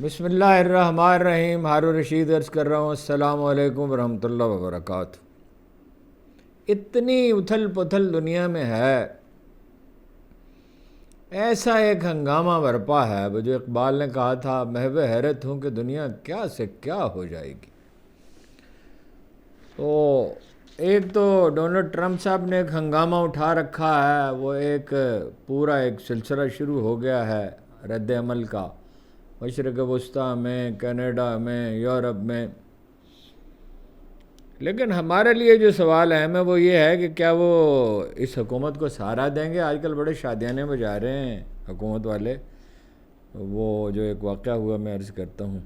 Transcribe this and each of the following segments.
بسم اللہ الرحمن الرحیم. ہارون رشید عرض کر رہا ہوں السلام علیکم ورحمۃ اللہ وبرکاتہ. اتنی اتھل پتھل دنیا میں ہے، ایسا ایک ہنگامہ برپا ہے. وہ جو اقبال نے کہا تھا محو حیرت ہوں کہ دنیا کیا سے کیا ہو جائے گی. تو ایک تو ڈونلڈ ٹرمپ صاحب نے ایک ہنگامہ اٹھا رکھا ہے، وہ ایک پورا ایک سلسلہ شروع ہو گیا ہے رد عمل کا، مشرق وسطیٰ میں، کینیڈا میں، یورپ میں. لیکن ہمارے لیے جو سوال اہم ہے وہ یہ ہے کہ کیا وہ اس حکومت کو سہارا دیں گے. آج کل بڑے شادیانے بجا رہے ہیں حکومت والے. وہ جو ایک واقعہ ہوا میں عرض کرتا ہوں.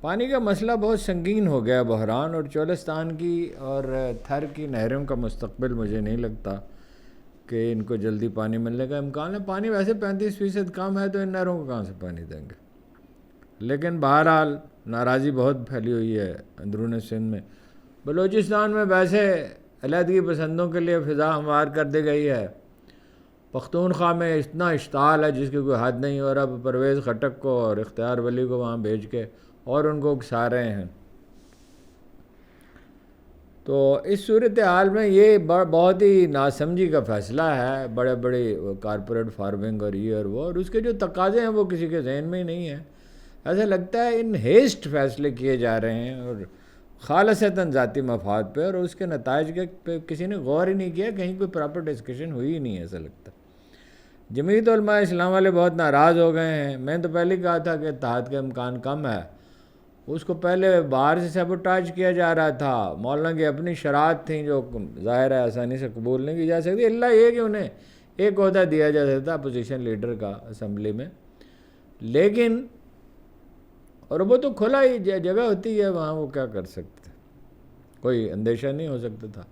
پانی کا مسئلہ بہت سنگین ہو گیا، بحران، اور چولستان کی اور تھر کی نہروں کا مستقبل مجھے نہیں لگتا کہ ان کو جلدی پانی ملنے کا امکان ہے. پانی ویسے 35% کم ہے تو ان نہروں کو کہاں سے پانی دیں گے. لیکن بہرحال ناراضی بہت پھیلی ہوئی ہے اندرون سندھ میں. بلوچستان میں ویسے علیحدگی پسندوں کے لیے فضا ہموار کر دی گئی ہے. پختونخوا میں اتنا اشتعال ہے جس کی کوئی حد نہیں، اور اب پرویز خٹک کو اور اختیار ولی کو وہاں بھیج کے اور ان کو اکسا رہے ہیں. تو اس صورتحال میں یہ بہت ہی ناسمجھی کا فیصلہ ہے. بڑے بڑے کارپوریٹ فارمنگ اور یہ اور وہ، اور اس کے جو تقاضے ہیں وہ کسی کے ذہن میں ہی نہیں ہیں. ایسا لگتا ہے ان ہیسٹ فیصلے کیے جا رہے ہیں اور خالصتاً ذاتی مفاد پہ، اور اس کے نتائج کے پہ کسی نے غور ہی نہیں کیا. کہیں کوئی پراپر ڈسکشن ہوئی ہی نہیں ہے. ایسا لگتا ہے جمعیت علماء اسلام والے بہت ناراض ہو گئے ہیں. میں تو پہلے کہا تھا کہ اتحاد کا امکان کم ہے. اس کو پہلے باہر سے سیبوٹاج کیا جا رہا تھا. مولانا کی اپنی شرائط تھیں جو ظاہر ہے آسانی سے قبول نہیں کی جا سکتی، اللہ یہ کہ انہیں ایک عہدہ دیا جا سکتا اپوزیشن لیڈر کا اسمبلی میں. لیکن اور وہ تو کھلا ہی جگہ ہوتی ہے وہاں، وہ کیا کر سکتے، کوئی اندیشہ نہیں ہو سکتا تھا.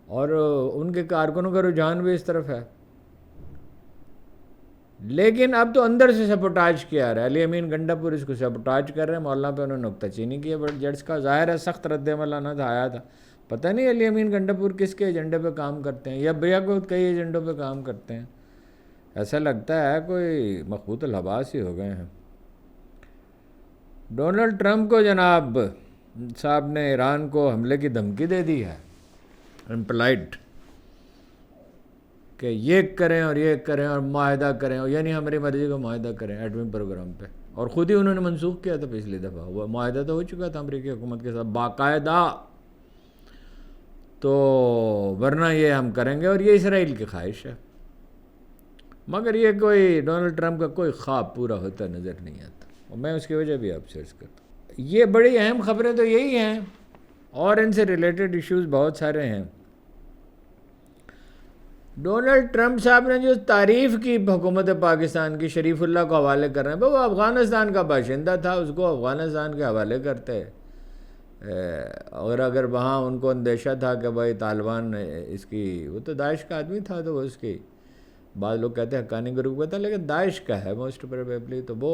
اور ان کے کارکنوں کا رجحان بھی اس طرف ہے. لیکن اب تو اندر سے سیبوٹاج کیا رہا ہے. علی امین گنڈا پور اس کو سیبوٹاج کر رہے ہیں. مولانا پہ انہوں نے نکتہ چینی کی ہے بڑے ججز کا. ظاہر ہے سخت رد عمل آنا تھا، آیا تھا. پتہ نہیں علی امین گنڈا پور کس کے ایجنڈے پہ کام کرتے ہیں، یا بیا کو کئی ایجنڈوں پہ کام کرتے ہیں. ایسا لگتا ہے کوئی مخبوط الحواس ہی ہو گئے ہیں. ڈونلڈ ٹرمپ کو جناب صاحب نے ایران کو حملے کی دھمکی دے دی ہے، امپلائڈ، کہ یہ کریں اور یہ کریں اور معاہدہ کریں، اور یعنی ہماری مرضی کا معاہدہ کریں ایٹمی پروگرام پہ. اور خود ہی انہوں نے منسوخ کیا تھا پچھلی دفعہ. وہ معاہدہ تو ہو چکا تھا امریکی حکومت کے ساتھ باقاعدہ. تو ورنہ یہ ہم کریں گے، اور یہ اسرائیل کی خواہش ہے. مگر یہ کوئی ڈونلڈ ٹرمپ کا کوئی خواب پورا ہوتا نظر نہیں آتا، اور میں اس کی وجہ بھی آپ سے عرض کرتا ہوں. یہ بڑی اہم خبریں تو یہی ہیں، اور ان سے ریلیٹڈ ایشوز بہت سارے ہیں. ڈونلڈ ٹرمپ صاحب نے جو تعریف کی حکومت پاکستان کی، شریف اللہ کو حوالے کر رہے ہیں. وہ افغانستان کا باشندہ تھا، اس کو افغانستان کے حوالے کرتے. اور اگر وہاں ان کو اندیشہ تھا کہ بھائی طالبان اس کی، وہ تو داعش کا آدمی تھا، تو وہ اس کی، بعض لوگ کہتے ہیں حقانی گروپ کا تھا لیکن داعش کا ہے موسٹ پروبیبلی، تو وہ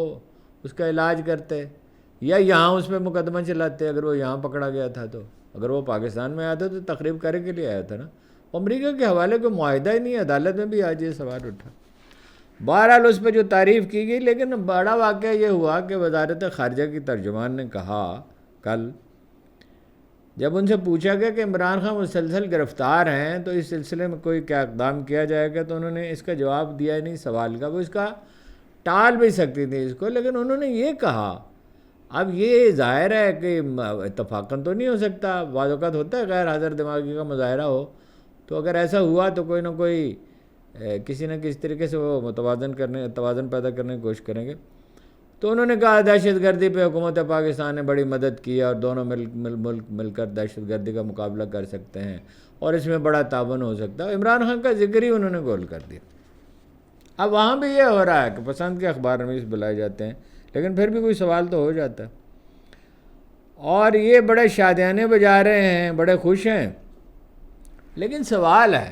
اس کا علاج کرتے، یا یہاں اس پہ مقدمہ چلاتے اگر وہ یہاں پکڑا گیا تھا. تو اگر وہ پاکستان میں آیا تھا تو تقریب کرنے کے لیے آیا تھا نا. امریکہ کے حوالے کو معاہدہ ہی نہیں ہے. عدالت میں بھی آج یہ سوال اٹھا. بہرحال اس پہ جو تعریف کی گئی. لیکن بڑا واقعہ یہ ہوا کہ وزارت خارجہ کی ترجمان نے کہا کل، جب ان سے پوچھا گیا کہ عمران خان مسلسل گرفتار ہیں تو اس سلسلے میں کوئی کیا اقدام کیا جائے گا، تو انہوں نے اس کا جواب دیا ہی نہیں سوال کا. وہ اس کا ٹال بھی سکتی تھی اس کو، لیکن انہوں نے یہ کہا. اب یہ ظاہر ہے کہ اتفاقاً تو نہیں ہو سکتا، بعض اوقات ہوتا ہے غیر حاضر دماغی کا مظاہرہ ہو. تو اگر ایسا ہوا تو کوئی نہ کوئی کسی نہ کسی طریقے سے وہ توازن پیدا کرنے کی کوشش کریں گے. تو انہوں نے کہا دہشت گردی پہ حکومت پاکستان نے بڑی مدد کی اور دونوں مل کر دہشت گردی کا مقابلہ کر سکتے ہیں اور اس میں بڑا تعاون ہو سکتا ہے. عمران خان کا ذکر ہی انہوں نے گول کر دیا. اب وہاں بھی یہ ہو رہا ہے کہ پسند کے اخبار نویس بلائے جاتے ہیں، لیکن پھر بھی کوئی سوال تو ہو جاتا ہے. اور یہ بڑے شادیانے بجا رہے ہیں، بڑے خوش ہیں. لیکن سوال ہے،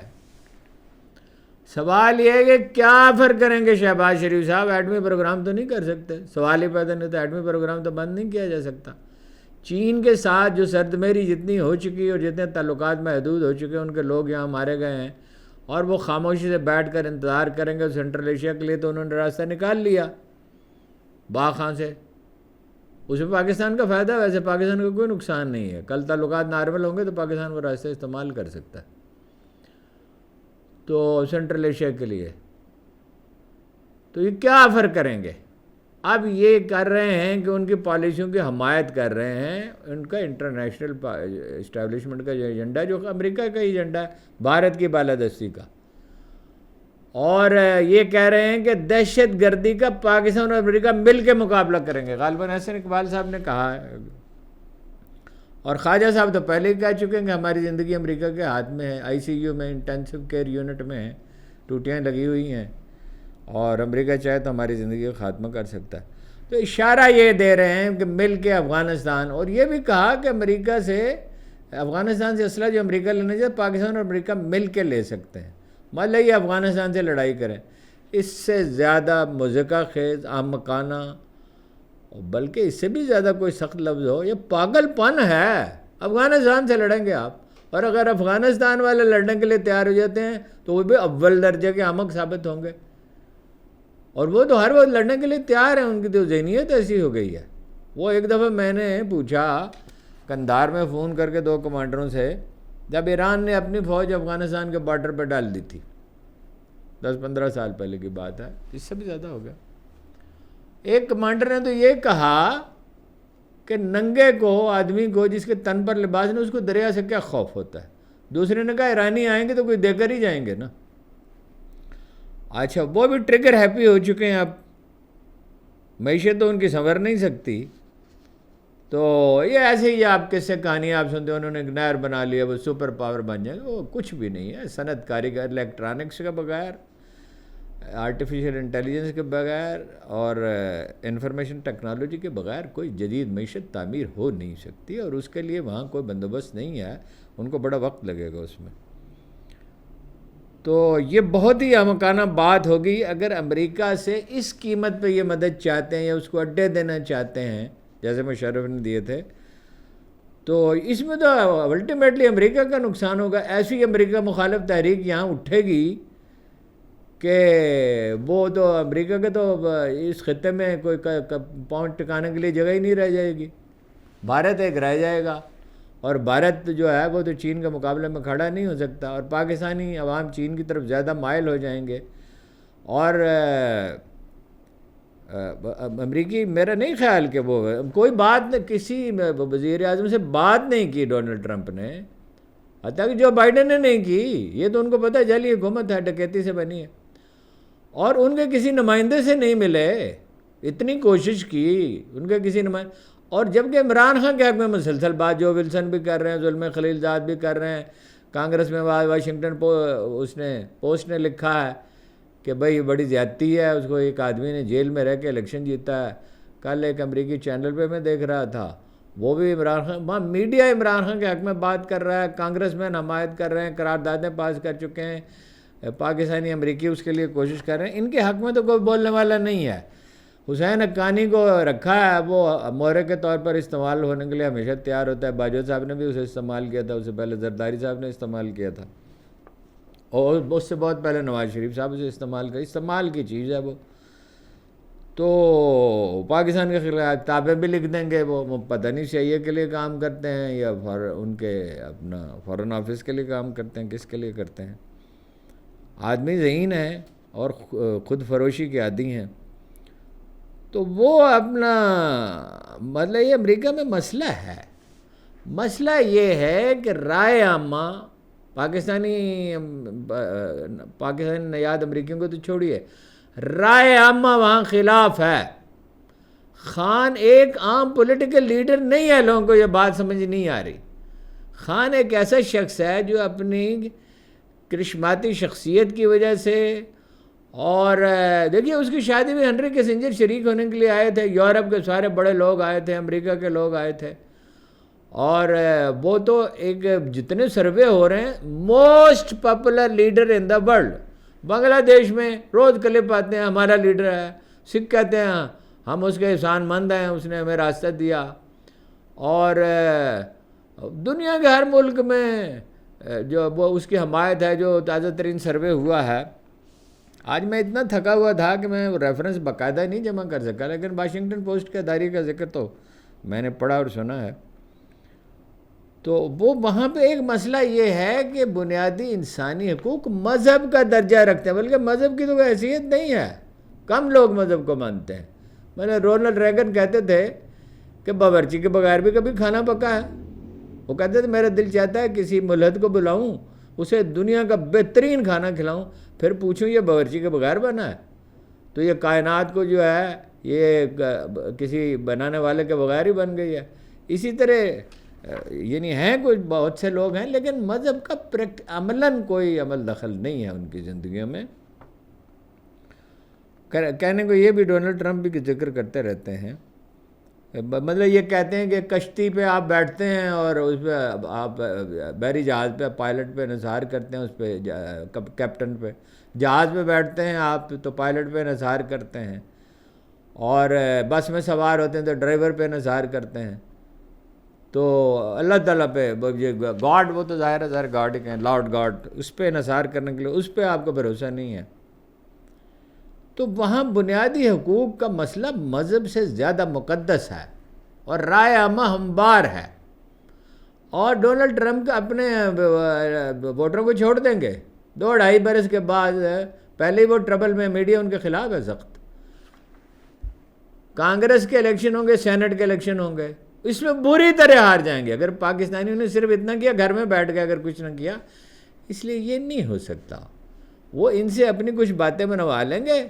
سوال یہ ہے کہ کیا فرق کریں گے شہباز شریف صاحب؟ ایٹمی پروگرام تو نہیں کر سکتے. سوال ہی پیدا نہیں ہوتا. ایٹمی پروگرام تو بند نہیں کیا جا سکتا. چین کے ساتھ جو سردمہری جتنی ہو چکی اور جتنے تعلقات محدود ہو چکے، ان کے لوگ یہاں مارے گئے ہیں، اور وہ خاموشی سے بیٹھ کر انتظار کریں گے سینٹرل ایشیا کے لیے، تو انہوں نے راستہ نکال لیا. باغ خان سے، اس میں پاکستان کا فائدہ ہے، ویسے پاکستان کا کوئی نقصان نہیں ہے، کل تعلقات نارمل ہوں گے تو پاکستان وہ راستہ استعمال کر سکتا ہے، تو سینٹرل ایشیا کے لیے تو یہ کیا آفر کریں گے؟ اب یہ کر رہے ہیں کہ ان کی پالیسیوں کی حمایت کر رہے ہیں، ان کا انٹرنیشنل اسٹیبلشمنٹ کا جو ایجنڈا، جو امریکہ کا ایجنڈا ہے بھارت کی بالادستی کا، اور یہ کہہ رہے ہیں کہ دہشت گردی کا پاکستان اور امریکہ مل کے مقابلہ کریں گے، غالباً حسن اقبال صاحب نے کہا ہے، اور خواجہ صاحب تو پہلے ہی کہہ چکے ہیں کہ ہماری زندگی امریکہ کے ہاتھ میں ہے، آئی سی یو میں، انٹینسو کیئر یونٹ میں ہے، ٹوٹیاں لگی ہوئی ہیں، اور امریکہ چاہے تو ہماری زندگی کا خاتمہ کر سکتا ہے، تو اشارہ یہ دے رہے ہیں کہ مل کے افغانستان، اور یہ بھی کہا کہ امریکہ سے، افغانستان سے اسلحہ جو امریکہ لینا چاہے پاکستان اور امریکہ مل کے لے سکتے ہیں، مطلب یہ افغانستان سے لڑائی کریں، اس سے زیادہ مضحکہ خیز، احمقانہ، بلکہ اس سے بھی زیادہ کوئی سخت لفظ ہو، یہ پاگل پن ہے، افغانستان سے لڑیں گے آپ، اور اگر افغانستان والے لڑنے کے لیے تیار ہو جاتے ہیں تو وہ بھی اول درجے کے احمق ثابت ہوں گے، اور وہ تو ہر وقت لڑنے کے لیے تیار ہیں، ان کی تو ذہنیت ایسی ہو گئی ہے۔ وہ ایک دفعہ میں نے پوچھا قندھار میں فون کر کے 2 کمانڈروں سے، جب ایران نے اپنی فوج افغانستان کے بارڈر پہ ڈال دی تھی، 10-15 سال پہلے کی بات ہے، اس سے بھی زیادہ ہو گیا، ایک کمانڈر نے تو یہ کہا کہ ننگے کو، آدمی کو جس کے تن پر لباس نہیں، اس کو دریا سے کیا خوف ہوتا ہے، دوسرے نے کہا ایرانی آئیں گے تو کوئی دے کر ہی جائیں گے نا۔ اچھا، وہ بھی ٹریگر ہیپی ہو چکے ہیں، اب معیشت تو ان کی سنور نہیں سکتی، تو یہ ایسے ہی آپ کس سے کہانی آپ سنتے ہیں، انہوں نے ایک نہر بنا لیا، وہ سپر پاور بن جائے، وہ کچھ بھی نہیں ہے، صنعت کاری کا، الیکٹرانکس کے بغیر، آرٹیفیشل انٹیلیجنس کے بغیر اور انفارمیشن ٹیکنالوجی کے بغیر کوئی جدید معیشت تعمیر ہو نہیں سکتی، اور اس کے لیے وہاں کوئی بندوبست نہیں ہے، ان کو بڑا وقت لگے گا اس میں۔ تو یہ بہت ہی احمقانہ بات ہوگی اگر امریکہ سے اس قیمت پہ یہ مدد چاہتے ہیں یا اس کو اڈے دینا چاہتے ہیں جیسے مشرف نے دیے تھے، تو اس میں تو الٹیمیٹلی امریکہ کا نقصان ہوگا۔ ایسی امریکہ مخالف تحریک یہاں اٹھے گی کہ وہ تو امریکہ کے تو اس خطے میں کوئی پاؤں ٹکانے کے لیے جگہ ہی نہیں رہ جائے گی، بھارت ایک رہ جائے گا، اور بھارت جو ہے وہ تو چین کے مقابلے میں کھڑا نہیں ہو سکتا، اور پاکستانی عوام چین کی طرف زیادہ مائل ہو جائیں گے، اور امریکی، میرا نہیں خیال کہ وہ کوئی بات کسی وزیر اعظم سے بات نہیں کی ڈونلڈ ٹرمپ نے، حتیٰ کہ جو بائیڈن نے نہیں کی، یہ تو ان کو پتہ ہے جعلی حکومت ہے، ڈکیتی سے بنی ہے، اور ان کے کسی نمائندے سے نہیں ملے، اتنی کوشش کی ان کے کسی نمائندے، اور جبکہ عمران خان کے حق میں مسلسل بات، جو ولسن بھی کر رہے ہیں، ظلم خلیل زاد بھی کر رہے ہیں، کانگریس میں واشنگٹن پوسٹ نے لکھا ہے کہ بھئی بڑی زیادتی ہے، اس کو ایک آدمی نے جیل میں رہ کے الیکشن جیتا ہے۔ کل ایک امریکی چینل پہ میں دیکھ رہا تھا، وہ بھی عمران خان، وہاں میڈیا عمران خان کے حق میں بات کر رہا ہے، کانگریس میں حمایت کر رہے ہیں، قراردادیں پاس کر چکے ہیں، پاکستانی امریکی اس کے لیے کوشش کر رہے ہیں، ان کے حق میں تو کوئی بولنے والا نہیں ہے۔ حسین حقانی کو رکھا ہے، وہ مورے کے طور پر استعمال ہونے کے لیے ہمیشہ تیار ہوتا ہے، باجوہ صاحب نے بھی اسے استعمال کیا تھا، اس سے پہلے زرداری صاحب نے استعمال کیا تھا، اور اس سے بہت پہلے نواز شریف صاحب اسے استعمال کی چیز ہے وہ، تو پاکستان کے خلاف کتابیں بھی لکھ دیں گے، وہ پتہ نہیں CIA کے لیے کام کرتے ہیں یا ان کے اپنا فارن آفس کے لیے کام کرتے ہیں، کس کے لیے کرتے ہیں، آدمی ذہین ہے اور خود فروشی کے عادی ہیں، تو وہ اپنا مطلب یہ امریکہ میں مسئلہ ہے، مسئلہ یہ ہے کہ رائے عامہ پاکستانی نیاد امریکیوں کو تو چھوڑیے، رائے عامہ وہاں خلاف ہے۔ خان ایک عام پولیٹیکل لیڈر نہیں ہے، لوگوں کو یہ بات سمجھ نہیں آ رہی۔ خان ایک ایسا شخص ہے جو اپنی کرشماتی شخصیت کی وجہ سے، اور دیکھیے اس کی شادی میں ہنری کسنجر شریک ہونے کے لیے آئے تھے، یورپ کے سارے بڑے لوگ آئے تھے، امریکہ کے لوگ آئے تھے، اور وہ تو ایک جتنے سروے ہو رہے ہیں most popular leader in the world, Bangladesh میں روز کلپ آتے ہیں، ہمارا لیڈر ہے، سکھ کہتے ہیں ہم اس کے احسان مند ہیں، اس نے ہمیں راستہ دیا، اور دنیا کے ہر ملک میں جو وہ اس کی حمایت ہے، جو تازہ ترین سروے ہوا ہے آج میں اتنا تھکا ہوا تھا کہ میں ریفرنس باقاعدہ نہیں جمع کر سکا، لیکن واشنگٹن پوسٹ کے ادارے کا ذکر تو میں نے پڑھا اور سنا ہے۔ تو وہ وہاں پہ ایک مسئلہ یہ ہے کہ بنیادی انسانی حقوق مذہب کا درجہ رکھتے ہیں، بلکہ مذہب کی تو کوئی حیثیت نہیں ہے، کم لوگ مذہب کو مانتے ہیں۔ میں نے رونلڈ ریگن کہتے تھے کہ باورچی کے بغیر بھی کبھی کھانا پکا ہے۔ وہ کہتے تھے میرا دل چاہتا ہے کسی ملحد کو بلاؤں، اسے دنیا کا بہترین کھانا کھلاؤں، پھر پوچھوں یہ باورچی کے بغیر بنا ہے؟ تو یہ کائنات کو جو ہے یہ کسی بنانے والے کے بغیر ہی بن گئی ہے۔ اسی طرح یعنی ہیں کچھ بہت سے لوگ ہیں، لیکن مذہب کا عملاً کوئی عمل دخل نہیں ہے ان کی زندگیوں میں۔ کہنے کو یہ بھی ڈونلڈ ٹرمپ بھی ذکر کرتے رہتے ہیں، مطلب یہ کہتے ہیں کہ کشتی پہ آپ بیٹھتے ہیں اور اس پہ آپ بحری جہاز پہ پائلٹ پہ انحصار کرتے ہیں، اس پہ کیپٹن پہ، جہاز پہ بیٹھتے ہیں آپ تو پائلٹ پہ انحصار کرتے ہیں، اور بس میں سوار ہوتے ہیں تو ڈرائیور پہ انحصار کرتے ہیں۔ تو اللہ تعالیٰ پہ گاڈ، وہ تو ظاہر گاڈ کے ہیں، لارڈ گاڈ، اس پہ انحصار کرنے کے لیے اس پہ آپ کو بھروسہ نہیں ہے۔ تو وہاں بنیادی حقوق کا مسئلہ مذہب سے زیادہ مقدس ہے اور رائے عامہ ہموار ہے، اور ڈونلڈ ٹرمپ کا اپنے ووٹروں کو چھوڑ دیں گے 2-2.5 برس کے بعد۔ پہلے ہی وہ ٹربل میں، میڈیا ان کے خلاف ہے سخت، کانگریس کے الیکشن ہوں گے، سینٹ کے الیکشن ہوں گے، اس میں بری طرح ہار جائیں گے۔ اگر پاکستانیوں نے صرف اتنا کیا، گھر میں بیٹھ کے اگر کچھ نہ کیا، اس لیے یہ نہیں ہو سکتا۔ وہ ان سے اپنی کچھ باتیں بنوا لیں گے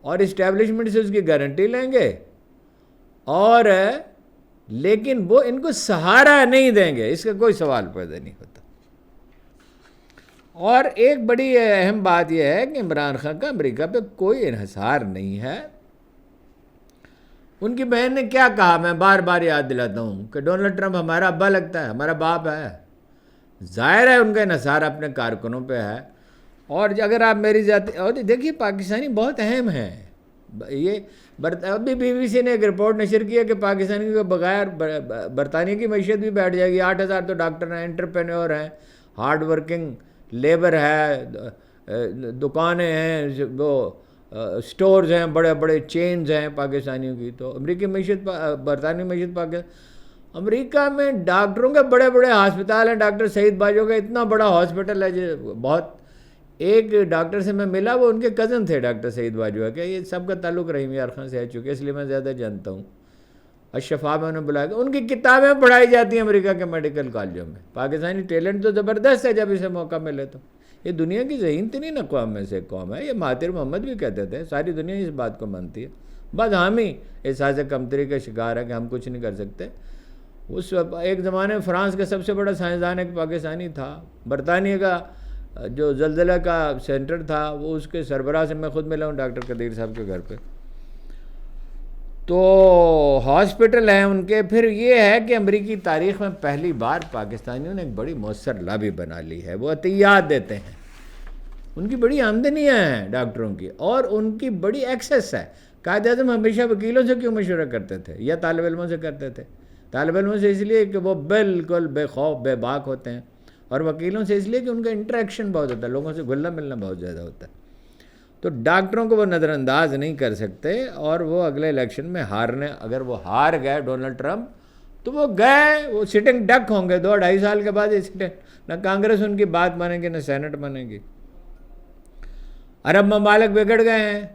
اور اسٹیبلشمنٹ سے اس کی گارنٹی لیں گے، اور لیکن وہ ان کو سہارا نہیں دیں گے، اس کا کوئی سوال پیدا نہیں ہوتا۔ اور ایک بڑی اہم بات یہ ہے کہ عمران خان کا امریکہ پہ کوئی انحصار نہیں ہے۔ ان کی بہن نے کیا کہا، میں بار بار یاد دلاتا ہوں کہ ڈونلڈ ٹرمپ ہمارا ابا لگتا ہے، ہمارا باپ ہے۔ ظاہر ہے ان کا انحصار اپنے کارکنوں پہ ہے۔ اور اگر آپ میری ذاتی، اور دیکھیے پاکستانی بہت اہم ہیں، یہ ابھی BBC نے ایک رپورٹ نشر کیا کہ پاکستانی کے بغیر برطانیہ کی معیشت بھی بیٹھ جائے گی۔ 8,000 تو ڈاکٹر ہیں، انٹرپرینور ہیں، ہارڈ ورکنگ لیبر ہے، دکانیں ہیں، وہ سٹورز ہیں، بڑے بڑے چینز ہیں پاکستانیوں کی۔ تو امریکی معیشت، برطانوی معیشت امریکہ میں ڈاکٹروں کے بڑے بڑے ہسپتال ہیں۔ ڈاکٹر سعید باجوہ کا اتنا بڑا ہاسپٹل ہے، جو بہت، ایک ڈاکٹر سے میں ملا، وہ ان کے کزن تھے ڈاکٹر سعید باجوہ کے۔ یہ سب کا تعلق رحیم یار خان سے ہے چونکہ، اس لیے میں زیادہ جانتا ہوں۔ الشفا میں انہیں بلایا کہ ان کی کتابیں پڑھائی جاتی ہیں امریکہ کے میڈیکل کالجوں میں۔ پاکستانی ٹیلنٹ تو زبردست ہے جب اسے موقع ملے تو۔ یہ دنیا کی ذہین ترین اقوام میں سے ایک قوم ہے، یہ مہاتیر محمد بھی کہتے تھے، ساری دنیا اس بات کو مانتی ہے، بس ہم ہی احساس کمتری کا شکار ہے کہ ہم کچھ نہیں کر سکتے۔ اس ایک زمانے میں فرانس کا سب سے بڑا سائنسدان ایک پاکستانی تھا، برطانیہ کا جو زلزلہ کا سینٹر تھا، وہ اس کے سربراہ سے میں خود ملا ہوں ڈاکٹر قدیر صاحب کے گھر پہ۔ تو ہاسپٹل ہیں ان کے۔ پھر یہ ہے کہ امریکی تاریخ میں پہلی بار پاکستانیوں نے ایک بڑی مؤثر لابی بنا لی ہے، وہ عطیات دیتے ہیں، ان کی بڑی آمدنیاں ہیں ڈاکٹروں کی، اور ان کی بڑی ایکسیس ہے۔ قائد اعظم ہمیشہ وکیلوں سے کیوں مشورہ کرتے تھے یا طالب علموں سے کرتے تھے؟ طالب علموں سے اس لیے کہ وہ بالکل بے خوف بے باک ہوتے ہیں، اور وکیلوں سے اس لیے کہ ان کا انٹریکشن بہت ہوتا ہے، لوگوں سے گھلنا ملنا بہت زیادہ ہوتا ہے۔ تو ڈاکٹروں کو وہ نظر انداز نہیں کر سکتے، اور وہ اگلے الیکشن میں اگر وہ ہار گئے ڈونلڈ ٹرمپ، تو وہ گئے، وہ سٹنگ ڈک ہوں گے 2-2.5 سال کے بعد۔ نہ کانگریس ان کی بات مانے گی، نہ سینٹ مانے گی۔ عرب ممالک بگڑ گئے ہیں،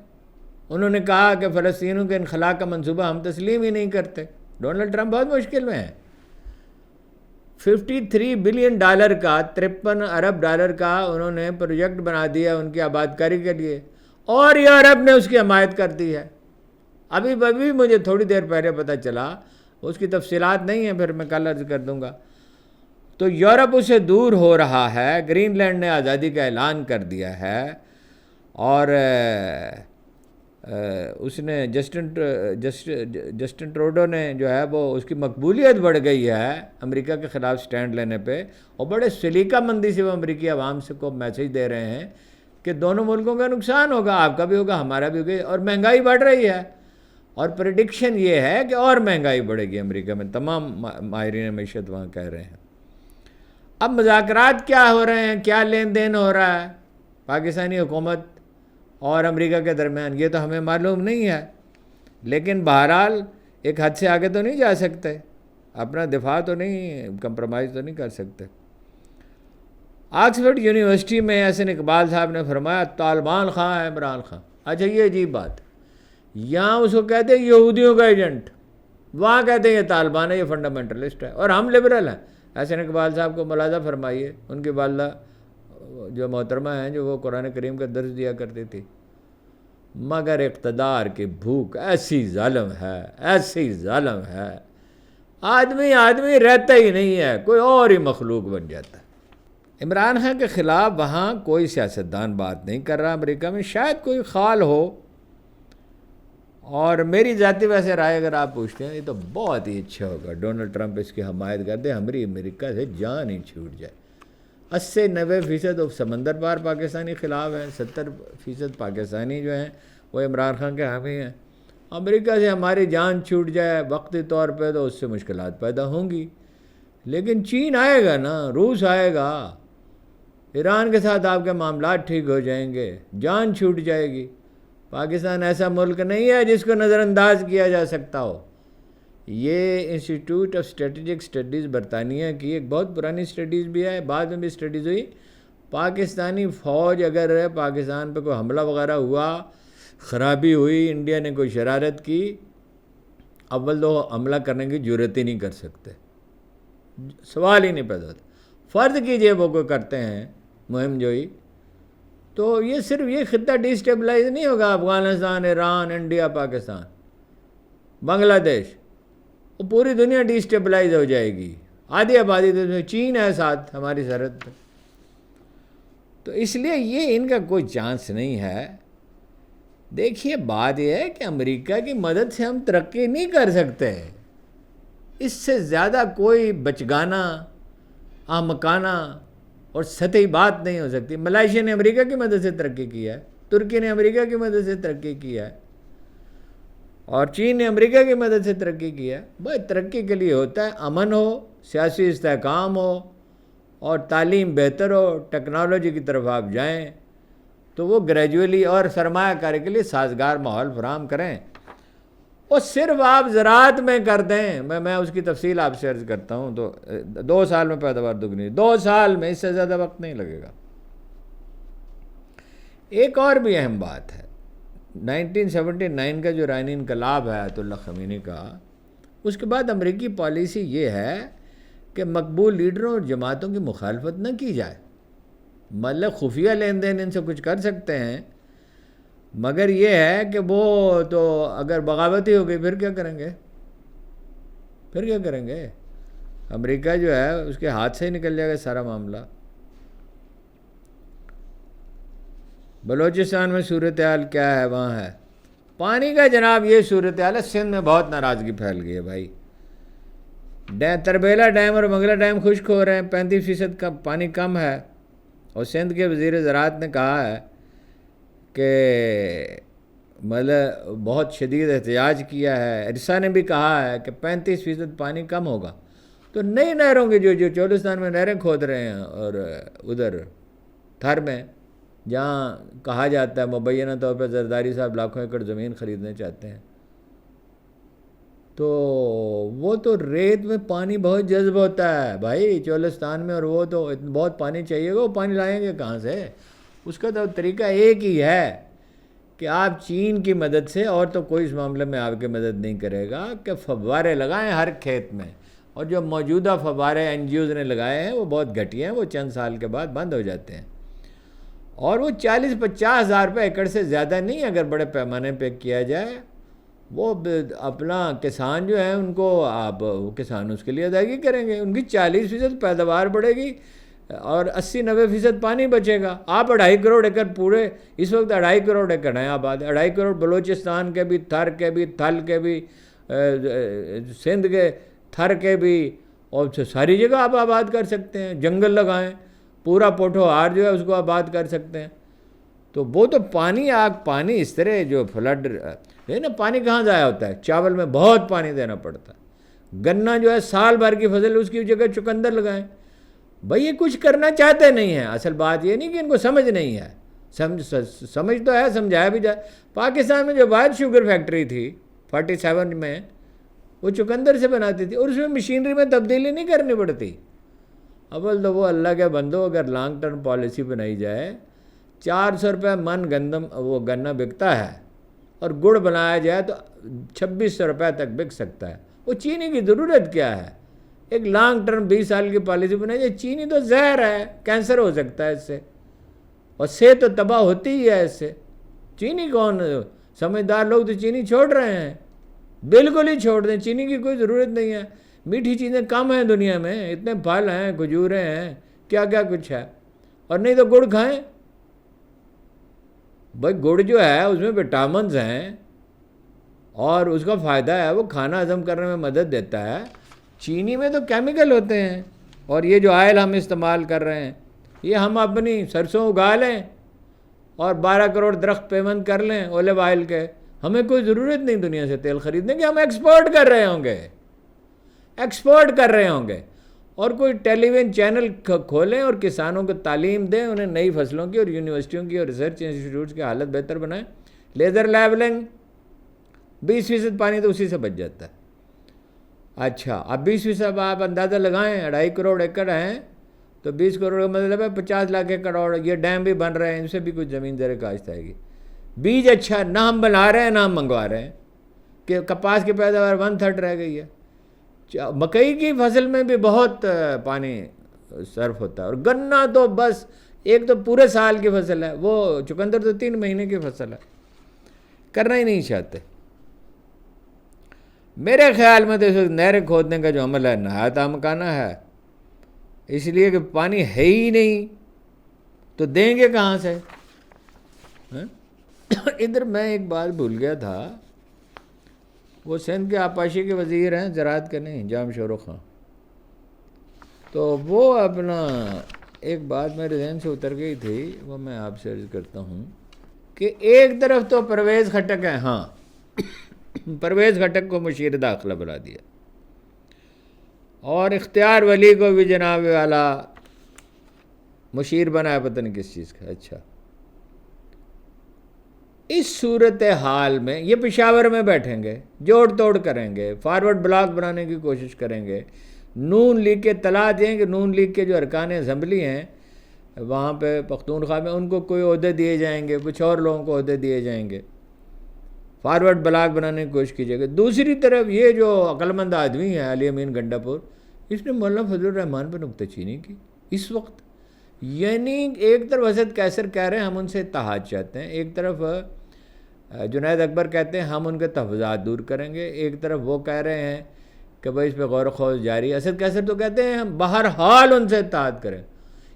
انہوں نے کہا کہ فلسطینیوں کے انخلاء کا منصوبہ ہم تسلیم ہی نہیں کرتے۔ ڈونلڈ ٹرمپ بہت مشکل میں ہیں۔ $53 بلین کا، 53 ارب ڈالر کا انہوں نے پروجیکٹ بنا دیا ان کی آبادکاری کے لیے، اور یورپ نے اس کی حمایت کر دی ہے۔ ابھی مجھے تھوڑی دیر پہلے پتہ چلا، اس کی تفصیلات نہیں ہیں، پھر میں کل عرض کر دوں گا۔ تو یورپ اسے دور ہو رہا ہے، گرین لینڈ نے آزادی کا اعلان کر دیا ہے، اور اس نے جسٹن ٹروڈو نے جو ہے وہ، اس کی مقبولیت بڑھ گئی ہے امریکہ کے خلاف سٹینڈ لینے پہ، اور بڑے سلیقہ مندی سے وہ امریکی عوام سے کو میسیج دے رہے ہیں کہ دونوں ملکوں کا نقصان ہوگا، آپ کا بھی ہوگا، ہمارا بھی ہوگا، اور مہنگائی بڑھ رہی ہے، اور پریڈکشن یہ ہے کہ اور مہنگائی بڑھے گی امریکہ میں، تمام ماہرین معیشت وہاں کہہ رہے ہیں۔ اب مذاکرات کیا ہو رہے ہیں، کیا لین دین ہو رہا ہے؟ پاکستانی حکومت اور امریکہ کے درمیان، یہ تو ہمیں معلوم نہیں ہے، لیکن بہرحال ایک حد سے آگے تو نہیں جا سکتے، اپنا دفاع تو نہیں، کمپرومائز تو نہیں کر سکتے۔ آکسفورڈ یونیورسٹی میں احسن اقبال صاحب نے فرمایا طالبان خواہ ہے عمران خان۔ اچھا یہ عجیب بات، یہاں اس کو کہتے ہیں یہودیوں کا ایجنٹ، وہاں کہتے ہیں یہ طالبان ہے، یہ فنڈامنٹلسٹ ہے، اور ہم لبرل ہیں۔ احسن اقبال صاحب کو ملاحظہ فرمائیے، ان کی والدہ جو محترمہ ہیں، جو وہ قرآن کریم کا درس دیا کرتی تھی، مگر اقتدار کی بھوک ایسی ظالم ہے، ایسی ظالم ہے، آدمی رہتا ہی نہیں ہے، کوئی اور ہی مخلوق بن جاتا ہے۔ عمران خان کے خلاف وہاں کوئی سیاستدان بات نہیں کر رہا، امریکہ میں شاید کوئی خال ہو، اور میری ذاتی ویسے رائے اگر آپ پوچھتے ہیں، یہ تو بہت ہی اچھا ہوگا ڈونلڈ ٹرمپ اس کی حمایت کر دے، ہماری امریکہ سے جان ہی چھوٹ جائے۔ 80-90% سمندر پار پاکستانی خلاف ہیں، 70% پاکستانی جو ہیں وہ عمران خان کے حامی ہیں۔ امریکہ سے ہماری جان چھوٹ جائے وقتی طور پہ تو اس سے مشکلات پیدا ہوں گی، لیکن چین آئے گا نا، روس آئے گا، ایران کے ساتھ آپ کے معاملات ٹھیک ہو جائیں گے، جان چھوٹ جائے گی۔ پاکستان ایسا ملک نہیں ہے جس کو نظر انداز کیا جا سکتا ہو۔ یہ انسٹیٹیوٹ آف اسٹریٹجک اسٹڈیز برطانیہ کی ایک بہت پرانی اسٹڈیز بھی ہے، بعد میں بھی اسٹڈیز ہوئی۔ پاکستانی فوج اگر پاکستان پہ کوئی حملہ وغیرہ ہوا، خرابی ہوئی، انڈیا نے کوئی شرارت کی، اول تو حملہ کرنے کی جرات ہی نہیں کر سکتے، سوال ہی نہیں پیدا ہوتا۔ فرض کیجئے وہ کوئی کرتے ہیں مہم جوئی، تو یہ صرف یہ خطہ ڈی اسٹیبلائز نہیں ہوگا، افغانستان، ایران، انڈیا، پاکستان، بنگلہ دیش، وہ پوری دنیا ڈی اسٹیبلائز ہو جائے گی، آدھی آبادی تو چین ہے ساتھ ہماری سرحد پہ، تو اس لیے یہ ان کا کوئی چانس نہیں ہے۔ دیکھیے بات یہ ہے کہ امریکہ کی مدد سے ہم ترقی نہیں کر سکتے، اس سے زیادہ کوئی بچگانہ، احمقانہ اور سطحی بات نہیں ہو سکتی۔ ملائیشیا نے امریکہ کی مدد سے ترقی کی ہے، ترکی نے امریکہ کی مدد سے ترقی کی ہے، اور چین نے امریکہ کی مدد سے ترقی کی ہے۔ بھائی ترقی کے لیے ہوتا ہے امن ہو، سیاسی استحکام ہو، اور تعلیم بہتر ہو، ٹیکنالوجی کی طرف آپ جائیں تو وہ گریجولی، اور سرمایہ کاری کے لیے سازگار ماحول فراہم کریں۔ اور صرف آپ زراعت میں کر دیں، میں اس کی تفصیل آپ سے عرض کرتا ہوں، تو 2 سال میں پیداوار دگنی، 2 سال میں، اس سے زیادہ وقت نہیں لگے گا۔ ایک اور بھی اہم بات ہے، 1979 کا جو ایرانی انقلاب ہے آیت اللہ خمینی کا، اس کے بعد امریکی پالیسی یہ ہے کہ مقبول لیڈروں اور جماعتوں کی مخالفت نہ کی جائے، مطلب خفیہ لین دین ان سے کچھ کر سکتے ہیں، مگر یہ ہے کہ وہ تو اگر بغاوت ہی ہو گئی پھر کیا کریں گے؟ پھر کیا کریں گے؟ امریکہ جو ہے اس کے ہاتھ سے ہی نکل جائے گا سارا معاملہ۔ بلوچستان میں صورتحال کیا ہے؟ وہاں ہے پانی کا جناب، یہ صورتحال ہے۔ سندھ میں بہت ناراضگی پھیل گئی ہے بھائی، تربیلا ڈیم اور منگلا ڈیم خشک ہو رہے ہیں، 35% کا پانی کم ہے، اور سندھ کے وزیر زراعت نے کہا ہے کہ مطلب بہت شدید احتجاج کیا ہے۔ ارسا نے بھی کہا ہے کہ 35% پانی کم ہوگا، تو نئی نہروں کی جو چولستان میں نہریں کھود رہے ہیں، اور ادھر تھر میں جہاں کہا جاتا ہے مبینہ طور پہ زرداری صاحب لاکھوں ایکڑ زمین خریدنا چاہتے ہیں، تو وہ تو ریت میں پانی بہت جذب ہوتا ہے بھائی چولستان میں، اور وہ تو بہت پانی چاہیے گا، وہ پانی لائیں گے کہاں سے؟ اس کا تو طریقہ ایک ہی ہے کہ آپ چین کی مدد سے، اور تو کوئی اس معاملے میں آپ کی مدد نہیں کرے گا، کہ فوارے لگائیں ہر کھیت میں، اور جو موجودہ فوارے این جی اوز نے لگائے ہیں وہ بہت گھٹیا ہیں، وہ چند سال کے بعد بند ہو جاتے ہیں، اور وہ 40-50 ہزار روپے ایکڑ سے زیادہ نہیں اگر بڑے پیمانے پہ کیا جائے، وہ اپنا کسان جو ہیں ان کو آپ کسان اس کے لیے ادائیگی کریں گے، ان کی 40% پیداوار بڑھے گی، اور 80-90% پانی بچے گا۔ آپ 2.5 کروڑ ایکڑ پورے، اس وقت 2.5 کروڑ ایکڑ ہیں آباد، 2.5 کروڑ بلوچستان کے بھی، تھر کے بھی، تھل کے بھی، سندھ کے، تھر کے بھی، اور ساری جگہ آپ آباد کر سکتے ہیں، جنگل لگائیں، پورا پوٹھوہار جو ہے اس کو آباد کر سکتے ہیں۔ تو وہ تو پانی اس طرح جو فلڈ ہے نا، پانی کہاں ضائع ہوتا ہے؟ چاول میں بہت پانی دینا پڑتا ہے، گنا جو ہے سال بھر کی فصل، اس کی جگہ چقندر لگائیں۔ بھئی یہ کچھ کرنا چاہتے نہیں ہیں، اصل بات یہ نہیں کہ ان کو سمجھ نہیں ہے، سمجھ تو ہے، سمجھایا بھی جائے. پاکستان میں جو واحد شوگر فیکٹری تھی 47 میں، وہ چقندر سے بناتی تھی، اور اس میں مشینری میں تبدیلی نہیں کرنی پڑتی. اول تو وہ اللہ کے بندو، اگر لانگ ٹرم پالیسی بنائی جائے، 400 روپے من گندم وہ گنا بکتا ہے، اور گڑ بنایا جائے تو 2600 روپے تک بک سکتا ہے. وہ چینی کی ضرورت کیا ہے؟ ایک لانگ ٹرم 20 سال کی پالیسی بنائی جائے. چینی تو زہر ہے، کینسر ہو سکتا ہے اس سے، اور صحت تو تباہ ہوتی ہی ہے اس سے. چینی کون، سمجھدار لوگ تو چینی چھوڑ رہے ہیں، بالکل ہی چھوڑ دیں. چینی کی کوئی ضرورت نہیں ہے. میٹھی چیزیں کم ہیں دنیا میں، اتنے پھل ہیں، کھجوریں ہیں، کیا کیا کچھ ہے. اور نہیں تو گڑ کھائیں. بھائی گڑ جو ہے اس میں وٹامنز ہیں، اور اس کا فائدہ ہے، وہ کھانا ہضم کرنے میں مدد دیتا ہے. چینی میں تو کیمیکل ہوتے ہیں. اور یہ جو آئل ہم استعمال کر رہے ہیں، یہ ہم اپنی سرسوں اگا لیں اور 12 کروڑ درخت پیوند کر لیں اولیو آئل کے. ہمیں کوئی ضرورت نہیں دنیا سے تیل خریدنے کی. ہم ایکسپورٹ کر رہے ہوں گے، ایکسپورٹ کر رہے ہوں گے. اور کوئی ٹیلی ویژن چینل کھولیں اور کسانوں کو تعلیم دیں، انہیں نئی فصلوں کی اور یونیورسٹیوں کی اور ریسرچ انسٹیٹیوٹس کی حالت بہتر بنائیں. لیزر لیبلنگ، 20% پانی تو اسی سے بچ جاتا ہے. اچھا اب 20% آپ اندازہ لگائیں، 2.5 کروڑ ایکڑ ہیں تو 20 کروڑ کا مطلب ہے 50 لاکھ ایکڑ. اور یہ ڈیم بھی بن رہے ہیں، ان سے بھی کچھ زمین زیر کاشت آئے گی. بیج اچھا نہ ہم بنا رہے ہیں نہ ہم منگوا رہے ہیں، کہ کپاس کی پیداوار 1/3 رہ گئی ہے. مکئی کی فصل میں بھی بہت پانی صرف ہوتا ہے. اور گنا تو بس ایک تو پورے سال کی فصل ہے، وہ چقندر تو 3 مہینے کی فصل ہے. کرنا ہی نہیں چاہتے. میرے خیال میں تو اس وقت نہریں کھودنے کا جو عمل ہے نہایت امکانہ ہے، اس لیے کہ پانی ہے ہی نہیں تو دیں گے کہاں سے؟ ادھر میں ایک بات بھول گیا تھا، وہ سندھ کے آبپاشی کے وزیر ہیں، زراعت کے نہیں، جام شورخ خان. تو وہ اپنا ایک بات میرے ذہن سے اتر گئی تھی، وہ میں آپ سے عرض کرتا ہوں کہ ایک طرف تو پرویز خٹک ہے. ہاں پرویز خٹک کو مشیر داخلہ بنا دیا، اور اختیار ولی کو بھی جناب والا مشیر بنایا، پتہ نہیں کس چیز کا. اچھا اس صورتحال میں یہ پشاور میں بیٹھیں گے، جوڑ توڑ کریں گے، فارورڈ بلاک بنانے کی کوشش کریں گے. نون لیگ کے اطلاع دیں کہ نون لیگ کے جو ارکان اسمبلی ہیں وہاں پہ پختونخوا میں، ان کو کوئی عہدے دیے جائیں گے، کچھ اور لوگوں کو عہدے دیے جائیں گے. فارورڈ بلاک بنانے کی کوشش کیجیے گا. دوسری طرف یہ جو عقلمند آدمی ہے علی امین گنڈا پور، اس نے مولانا فضل الرحمان پہ نکتہ چینی کی اس وقت. یعنی ایک طرف حسد کیسر کہہ رہے ہیں ہم ان سے اتحاد چاہتے ہیں، ایک طرف جنید اکبر کہتے ہیں ہم ان کے تحفظات دور کریں گے، ایک طرف وہ کہہ رہے ہیں کہ بھائی اس پہ غور و خوض جاری. اسد کیسر تو کہتے ہیں ہم بہرحال ان سے اتحاد کریں.